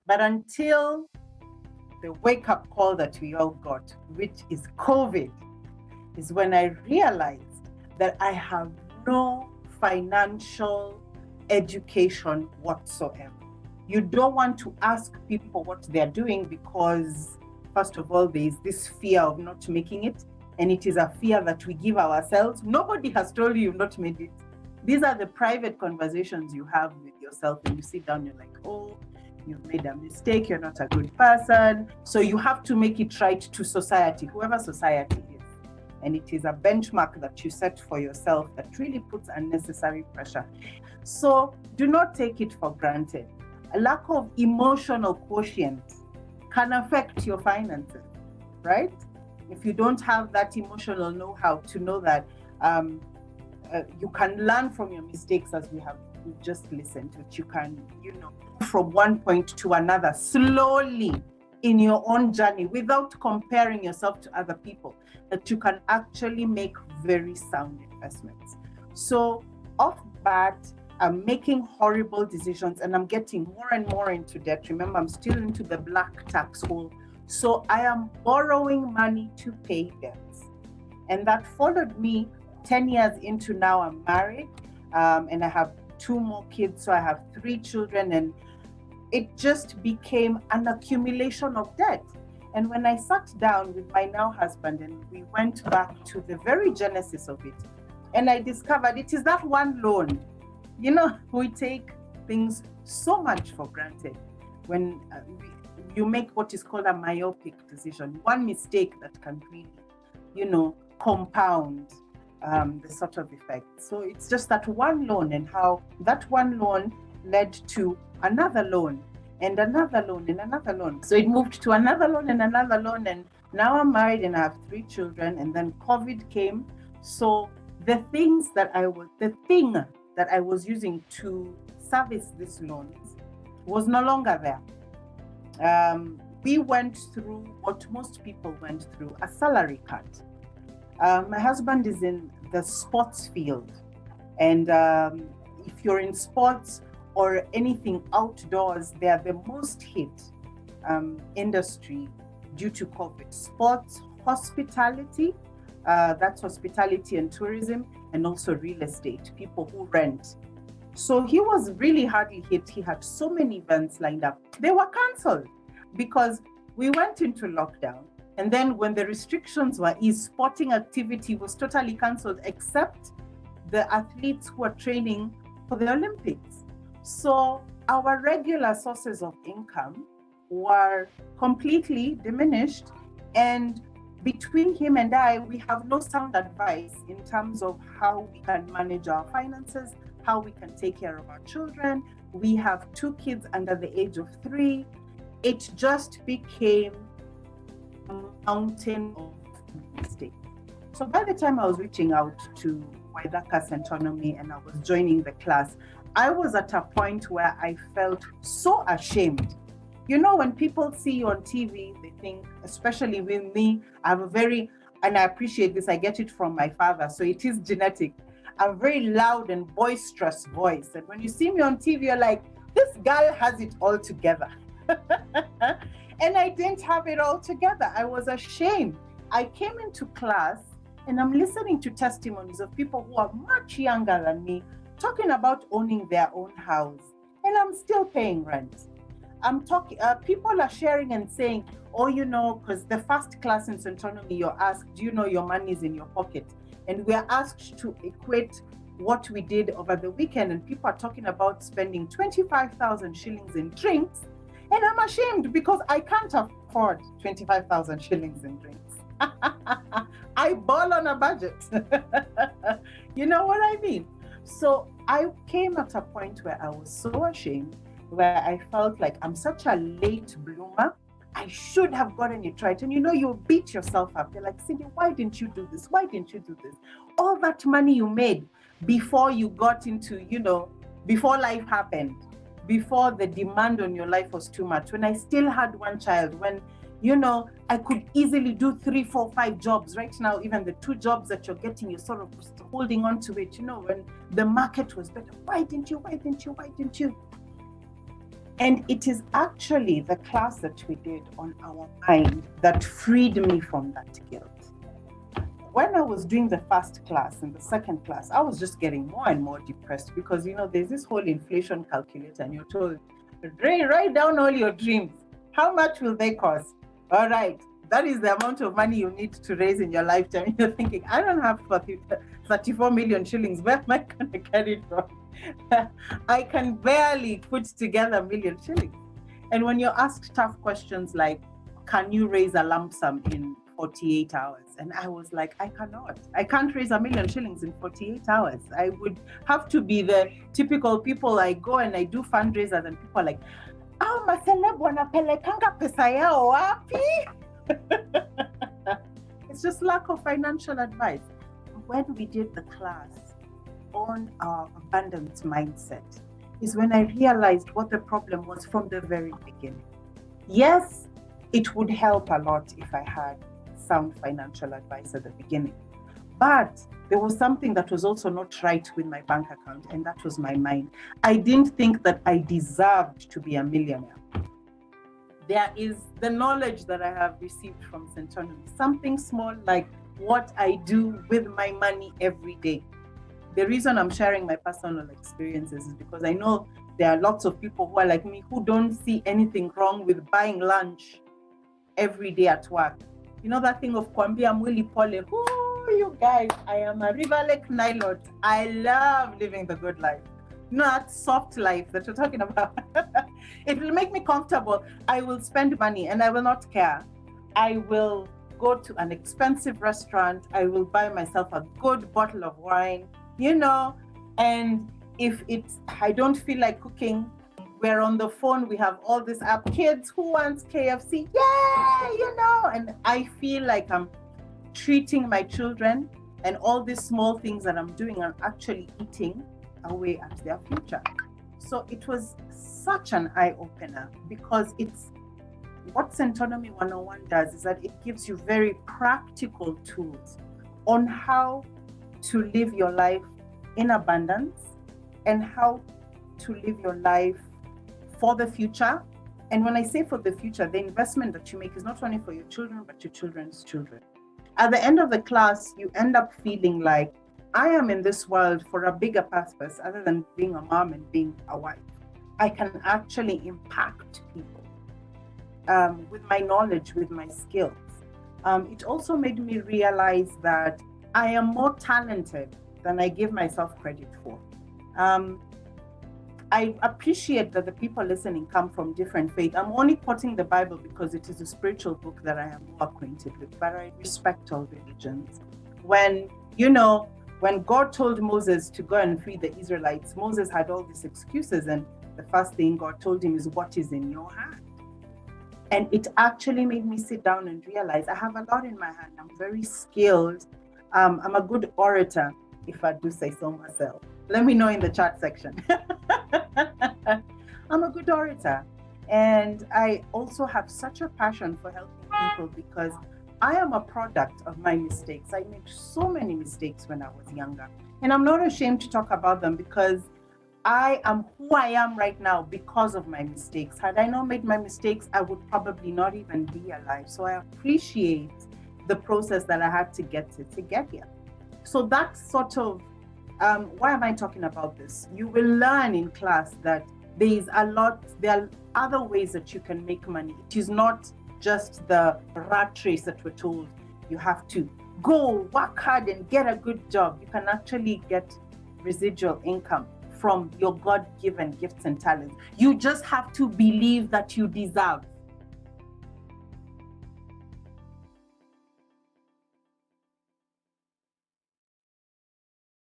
But until the wake-up call that we all got, which is COVID, is when I realized that I have no financial education whatsoever. You don't want to ask people what they're doing because, first of all, there is this fear of not making it, and it is a fear that we give ourselves. Nobody has told you you've not made it. These are the private conversations you have with yourself, and you sit down, you're like, oh, you've made a mistake, you're not a good person. So you have to make it right to society, whoever society is. And it is a benchmark that you set for yourself that really puts unnecessary pressure. So do not take it for granted. A lack of emotional quotient can affect your finances, right? If you don't have that emotional know-how to know that you can learn from your mistakes, as we've just listened to, you can, from one point to another slowly in your own journey without comparing yourself to other people, that you can actually make very sound investments. So off bat, I'm making horrible decisions and I'm getting more and more into debt. Remember, I'm still into the black tax hole. So I am borrowing money to pay debts. And that followed me 10 years into now. I'm married and I have 2 more kids. So I have 3 children, and it just became an accumulation of debt. And when I sat down with my now husband and we went back to the very genesis of it, and I discovered it is that one loan. We take things so much for granted when you make what is called a myopic decision. One mistake that can really, compound the sort of effect. So it's just that one loan, and how that one loan led to another loan and another loan and another loan. So it moved to another loan and another loan. And now I'm married and I have 3 children, and then COVID came. So the thing that I was using to service these loans was no longer there. We went through what most people went through, a salary cut. My husband is in the sports field, and if you're in sports or anything outdoors, they are the most hit industry due to COVID. Sports, hospitality, that's hospitality and tourism, and also real estate, people who rent. So he was really hardly hit. He had so many events lined up. They were canceled because we went into lockdown. And then when the restrictions were eased, sporting activity was totally canceled, except the athletes who are training for the Olympics. So our regular sources of income were completely diminished. And between him and I, we have no sound advice in terms of how we can manage our finances, how we can take care of our children. We have 2 kids under the age of 3. It just became a mountain of mistakes. So by the time I was reaching out to Waithaka Centonomy and I was joining the class, I was at a point where I felt so ashamed. When people see you on TV, they think, especially with me, I have and I appreciate this, I get it from my father, so it is genetic. I'm a very loud and boisterous voice. And when you see me on TV, you're like, this girl has it all together. And I didn't have it all together. I was ashamed. I came into class and I'm listening to testimonies of people who are much younger than me, talking about owning their own house. And I'm still paying rent. People are sharing and saying, oh, because the first class in Centonomy, you're asked, do you know your money is in your pocket? And we are asked to equate what we did over the weekend. And people are talking about spending 25,000 shillings in drinks. And I'm ashamed because I can't afford 25,000 shillings in drinks. I ball on a budget. You know what I mean? So I came at a point where I was so ashamed, where I felt like I'm such a late bloomer. I should have gotten it right. And you beat yourself up. You're like, Cindy, why didn't you do this? Why didn't you do this? All that money you made before you got into, before life happened, before the demand on your life was too much, when I still had 1 child, when, I could easily do 3, 4, 5 jobs. Right now, even the 2 jobs that you're getting, you're sort of holding on to it, when the market was better. Why didn't you? And it is actually the class that we did on our mind that freed me from that guilt. When I was doing the first class and the second class, I was just getting more and more depressed because, there's this whole inflation calculator and you're told, write down all your dreams. How much will they cost? All right, that is the amount of money you need to raise in your lifetime. You're thinking, I don't have 34 million shillings. Where am I going to get it from? I can barely put together 1 million shillings. And when you're asked tough questions like, can you raise a lump sum in 48 hours? And I was like, I cannot. I can't raise 1 million shillings in 48 hours. I would have to be the typical people. I go and I do fundraisers and people are like, maseleb wanapelekanga pesa yao wapi? It's just lack of financial advice. When we did the class on our abundance mindset is when I realized what the problem was from the very beginning. Yes, it would help a lot if I had sound financial advice at the beginning. But there was something that was also not right with my bank account, and that was my mind. I didn't think that I deserved to be a millionaire. There is the knowledge that I have received from Centonomy, something small like what I do with my money every day. The reason I'm sharing my personal experiences is because I know there are lots of people who are like me who don't see anything wrong with buying lunch every day at work. You know that thing of Kwambia Mwili Pole, you guys, I am a River Lake Nilot. I love living the good life. Not soft life that you're talking about. It will make me comfortable. I will spend money and I will not care. I will go to an expensive restaurant. I will buy myself a good bottle of wine, and if I don't feel like cooking, we're on the phone, we have all this app, kids, who wants KFC? Yeah, and I feel like I'm treating my children and all these small things that I'm doing are actually eating away at their future. So it was such an eye-opener because it's what Centonomy 101 does is that it gives you very practical tools on how to live your life in abundance and how to live your life for the future. And when I say for the future, the investment that you make is not only for your children, but your children's children. At the end of the class, you end up feeling like, I am in this world for a bigger purpose other than being a mom and being a wife. I can actually impact people with my knowledge, with my skills. It also made me realize that I am more talented than I give myself credit for. I appreciate that the people listening come from different faiths. I'm only quoting the Bible because it is a spiritual book that I am more acquainted with, but I respect all religions. When God told Moses to go and free the Israelites, Moses had all these excuses, and the first thing God told him is, what is in your hand? And it actually made me sit down and realize I have a lot in my hand. I'm very skilled. I'm a good orator, if I do say so myself. Let me know in the chat section. I'm a good orator. And I also have such a passion for helping people because I am a product of my mistakes. I made so many mistakes when I was younger. And I'm not ashamed to talk about them because I am who I am right now because of my mistakes. Had I not made my mistakes, I would probably not even be alive. So I appreciate the process that I had to get here. So that's sort of, why am I talking about this? You will learn in class that there are other ways that you can make money. It is not just the rat race that we're told you have to go work hard and get a good job. You can actually get residual income from your God-given gifts and talents. You just have to believe that you deserve.